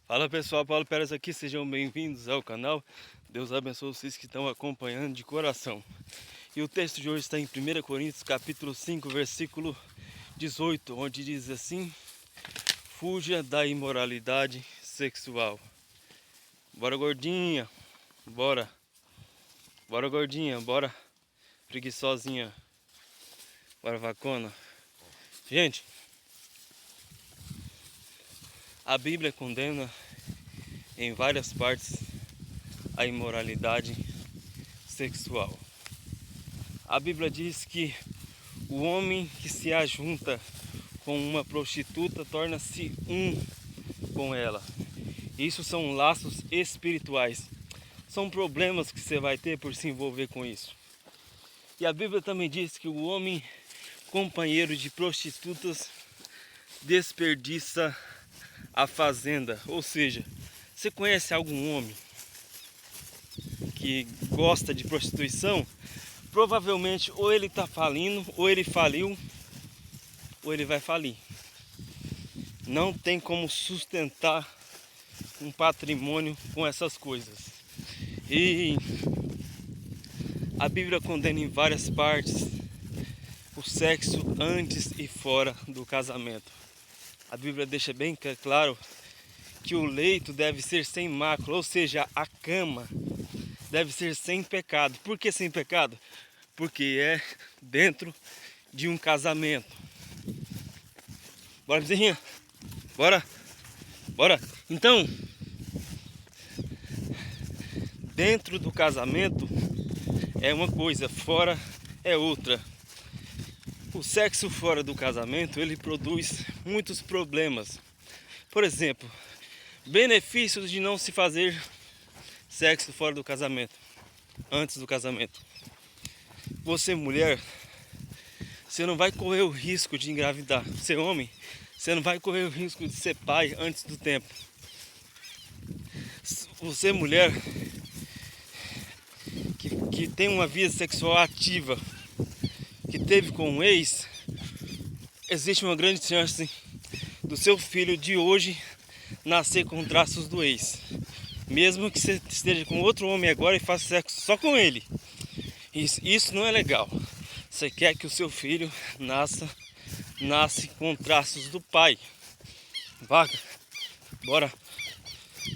Fala pessoal, Paulo Pérez aqui, sejam bem-vindos ao canal. Deus abençoe vocês que estão acompanhando de coração. E o texto de hoje está em 1 Coríntios capítulo 5, versículo 18, onde diz assim: fuja da imoralidade sexual. Bora gordinha, bora. Bora gordinha, bora preguiçosinha, bora vacona. Gente, a Bíblia condena em várias partes a imoralidade sexual. A Bíblia diz que o homem que se ajunta com uma prostituta torna-se um com ela. Isso são laços espirituais. São problemas que você vai ter por se envolver com isso. E a Bíblia também diz que o homem companheiro de prostitutas desperdiça a fazenda. Ou seja, você conhece algum homem que gosta de prostituição? Provavelmente ou ele está falindo, ou ele faliu, ou ele vai falir. Não tem como sustentar um patrimônio com essas coisas. E a Bíblia condena em várias partes o sexo antes e fora do casamento. A Bíblia deixa bem claro que o leito deve ser sem mácula, ou seja, a cama deve ser sem pecado. Por que sem pecado? Porque é dentro de um casamento. Bora, vizinha? Bora? Bora? Então, dentro do casamento é uma coisa, fora é outra. O sexo fora do casamento, ele produz muitos problemas. Por exemplo, benefícios de não se fazer sexo fora do casamento, antes do casamento. Você, mulher, você não vai correr o risco de engravidar. Você, homem, você não vai correr o risco de ser pai antes do tempo. Você, mulher, que tem uma vida sexual ativa, que teve com um ex, existe uma grande chance do seu filho de hoje nascer com traços do ex. Mesmo que você esteja com outro homem agora e faça sexo só com ele. Isso não é legal. Você quer que o seu filho nasce com traços do pai. Vaca, bora.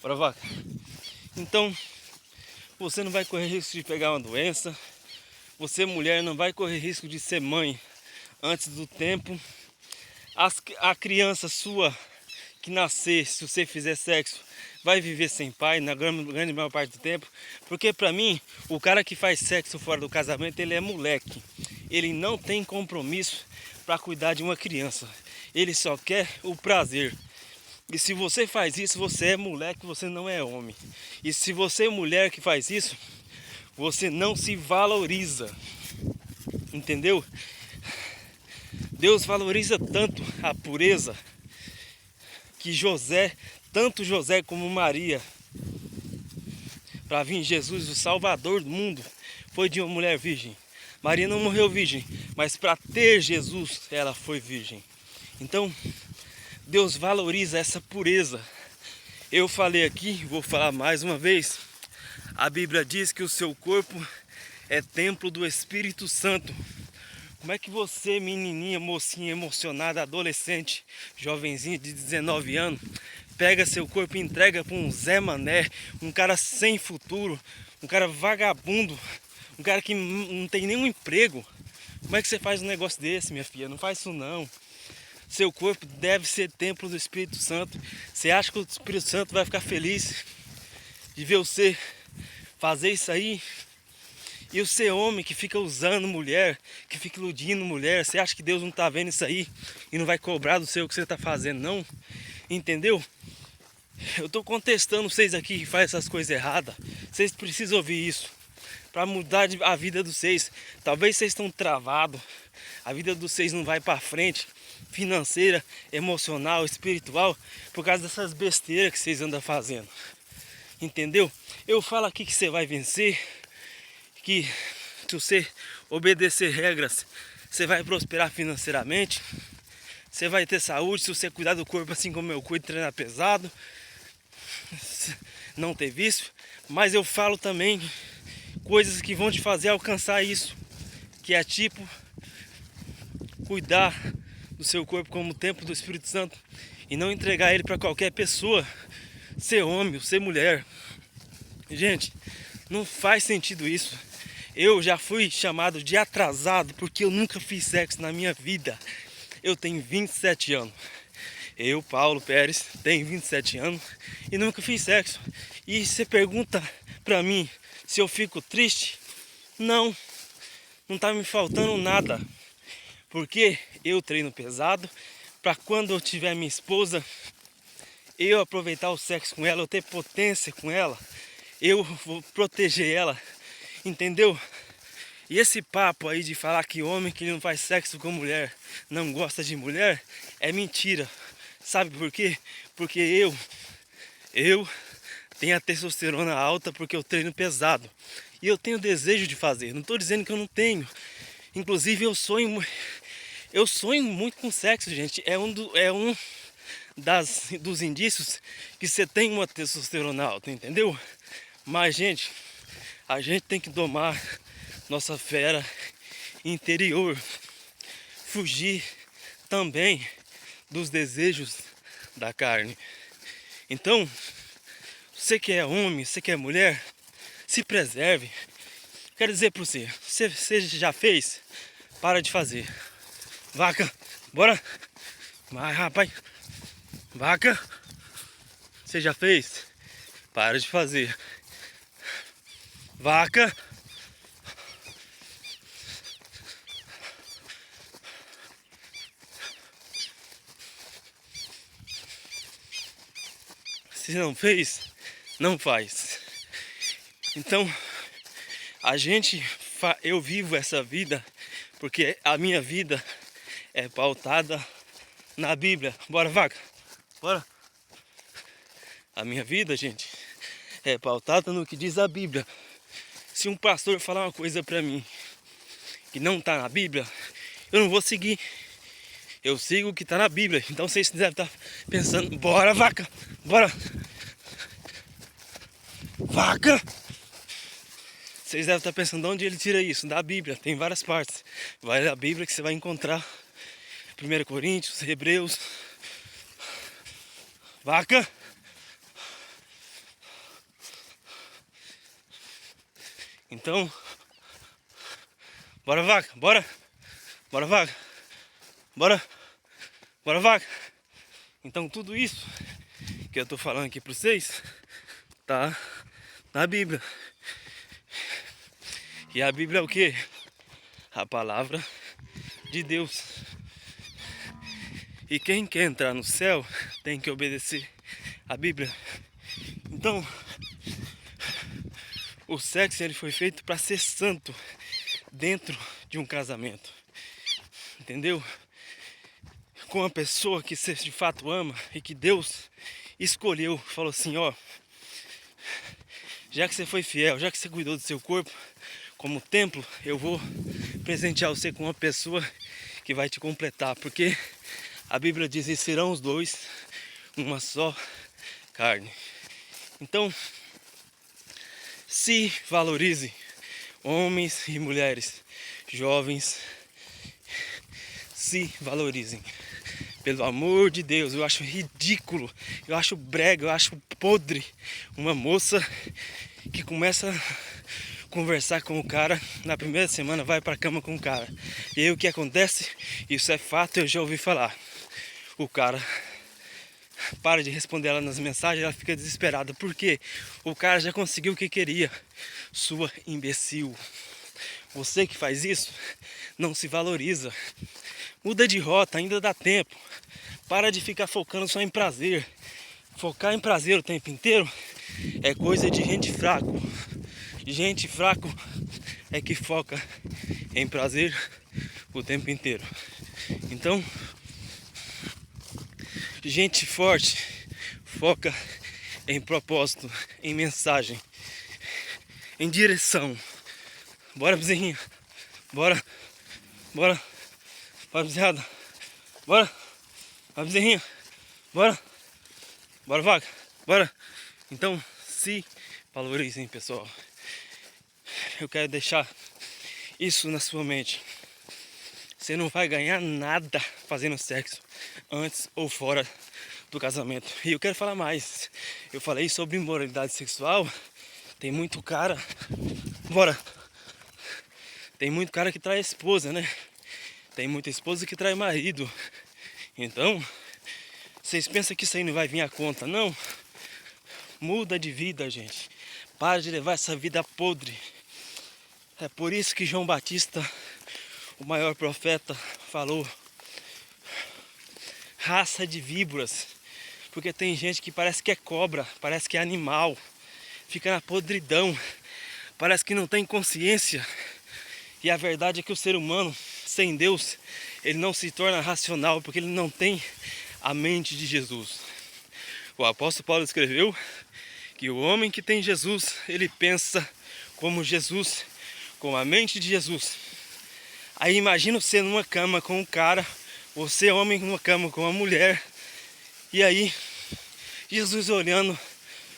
Bora, vaca. Então, você não vai correr risco de pegar uma doença. Você, mulher, não vai correr risco de ser mãe antes do tempo. A criança sua que nascer, se você fizer sexo, vai viver sem pai na grande maior parte do tempo. Porque pra mim, o cara que faz sexo fora do casamento, ele é moleque. Ele não tem compromisso para cuidar de uma criança. Ele só quer o prazer. E se você faz isso, você é moleque, você não é homem. E se você é mulher que faz isso, você não se valoriza. Entendeu? Deus valoriza tanto a pureza que tanto José como Maria, para vir Jesus, o Salvador do mundo, foi de uma mulher virgem. Maria não morreu virgem, mas para ter Jesus, ela foi virgem. Então, Deus valoriza essa pureza. Eu falei aqui, vou falar mais uma vez. A Bíblia diz que o seu corpo é templo do Espírito Santo. Como é que você, menininha, mocinha, emocionada, adolescente, jovenzinha de 19 anos, pega seu corpo e entrega para um Zé Mané, um cara sem futuro, um cara vagabundo, um cara que não tem nenhum emprego? Como é que você faz um negócio desse, minha filha? Não faz isso não. Seu corpo deve ser templo do Espírito Santo. Você acha que o Espírito Santo vai ficar feliz de ver você fazer isso aí? E o seu homem que fica usando mulher, que fica iludindo mulher, você acha que Deus não está vendo isso aí e não vai cobrar do seu que você está fazendo, não? Entendeu? Eu estou contestando vocês aqui que fazem essas coisas erradas. Vocês precisam ouvir isso para mudar a vida de vocês. Talvez vocês estão travados, a vida de vocês não vai para frente, financeira, emocional, espiritual, por causa dessas besteiras que vocês andam fazendo. Entendeu? Eu falo aqui que você vai vencer, que se você obedecer regras, você vai prosperar financeiramente, você vai ter saúde se você cuidar do corpo assim como eu cuido, treinar pesado. não ter vício, mas eu falo também coisas que vão te fazer alcançar isso, que é tipo cuidar do seu corpo como o templo do Espírito Santo e não entregar ele para qualquer pessoa, ser homem ou ser mulher. Gente, não faz sentido isso. Eu já fui chamado de atrasado porque eu nunca fiz sexo na minha vida. Eu tenho 27 anos. Eu, Paulo Pérez, tenho 27 anos e nunca fiz sexo. E você pergunta pra mim se eu fico triste? Não, não tá me faltando nada. Porque eu treino pesado para quando eu tiver minha esposa, eu aproveitar o sexo com ela, eu ter potência com ela, eu vou proteger ela, entendeu? E esse papo aí de falar que homem que não faz sexo com mulher não gosta de mulher é mentira. Sabe por quê? Porque eu tenho a testosterona alta porque eu treino pesado. E eu tenho desejo de fazer. Não estou dizendo que eu não tenho. Inclusive eu sonho muito com sexo, gente. É um dos indícios que você tem uma testosterona alta, entendeu? Mas, gente, a gente tem que domar nossa fera interior. Fugir também dos desejos da carne. Então, você que é homem, você que é mulher, se preserve. Quero dizer para você, você já fez? Para de fazer. Vaca, bora. Vai, rapaz. Vaca, você já fez? Para de fazer. Vaca. Se não fez, não faz. Então, eu vivo essa vida porque a minha vida é pautada na Bíblia. Bora, vaca. Bora. A minha vida, gente, é pautada no que diz a Bíblia. Se um pastor falar uma coisa pra mim que não tá na Bíblia, eu não vou seguir. Eu sigo o que tá na Bíblia. Então vocês devem estar pensando, bora, vaca, bora. Vaca! Vocês devem estar pensando de onde ele tira isso? Da Bíblia, tem várias partes. Vai da Bíblia que você vai encontrar 1 Coríntios, Hebreus. Vaca! Então, bora vaca, bora! Bora vaca! Bora! Bora vaca! Então tudo isso que eu tô falando aqui pra vocês tá na Bíblia. E a Bíblia é o quê? A palavra de Deus. E quem quer entrar no céu tem que obedecer a Bíblia. Então, o sexo ele foi feito para ser santo dentro de um casamento. Entendeu? Com uma pessoa que você de fato ama e que Deus escolheu, falou assim, ó, já que você foi fiel, já que você cuidou do seu corpo como templo, eu vou presentear você com uma pessoa que vai te completar, porque a Bíblia diz que serão os dois uma só carne. Então, se valorize, homens e mulheres, jovens, se valorizem. Pelo amor de Deus, eu acho ridículo, eu acho brega, eu acho podre uma moça que começa a conversar com o cara, na primeira semana vai pra cama com o cara. E aí o que acontece? Isso é fato, eu já ouvi falar. O cara para de responder ela nas mensagens, ela fica desesperada. Por quê? O cara já conseguiu o que queria. Sua imbecil. Você que faz isso, não se valoriza. Muda de rota, ainda dá tempo. Para de ficar focando só em prazer. Focar em prazer o tempo inteiro é coisa de gente fraco. Gente fraco é que foca em prazer o tempo inteiro. Então, gente forte foca em propósito, em mensagem, em direção. Bora, bezerrinha. Bora. Bora. Bora, bezerrada. Bora. Bora, bezerrinha. Bora. Bora, vaca. Bora. Então, se valorizem, pessoal. Eu quero deixar isso na sua mente. Você não vai ganhar nada fazendo sexo antes ou fora do casamento. E eu quero falar mais. Eu falei sobre imoralidade sexual. Tem muito cara... Bora! Tem muito cara que trai a esposa, né? Tem muita esposa que trai marido. Então, vocês pensam que isso aí não vai vir à conta, não? Muda de vida, gente. Para de levar essa vida podre. É por isso que João Batista, o maior profeta, falou: raça de víboras. Porque tem gente que parece que é cobra, parece que é animal. Fica na podridão. Parece que não tem consciência. E a verdade é que o ser humano, sem Deus, ele não se torna racional, porque ele não tem a mente de Jesus. O apóstolo Paulo escreveu que o homem que tem Jesus, ele pensa como Jesus, com a mente de Jesus. Aí imagina você numa cama com um cara, você homem numa cama com uma mulher, e aí Jesus olhando,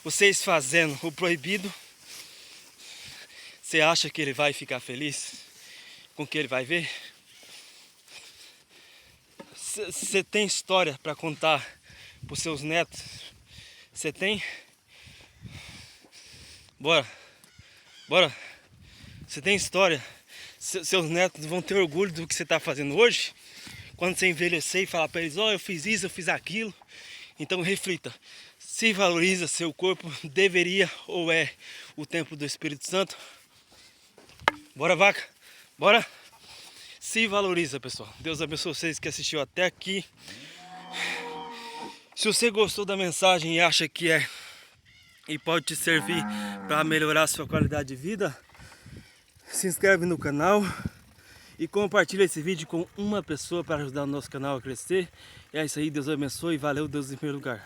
vocês fazendo o proibido. Você acha que ele vai ficar feliz com o que ele vai ver? Você tem história para contar para os seus netos? Você tem? Bora, bora. Você tem história? Seus netos vão ter orgulho do que você está fazendo hoje? Quando você envelhecer e falar para eles: ó, eu fiz isso, eu fiz aquilo. Então reflita. Se valoriza, seu corpo deveria ou é o templo do Espírito Santo? Bora, vaca, bora. Se valoriza, pessoal. Deus abençoe vocês que assistiu até aqui. Se você gostou da mensagem e acha que e pode te servir para melhorar a sua qualidade de vida, se inscreve no canal e compartilha esse vídeo com uma pessoa para ajudar o nosso canal a crescer. É isso aí, Deus abençoe e valeu, Deus em primeiro lugar.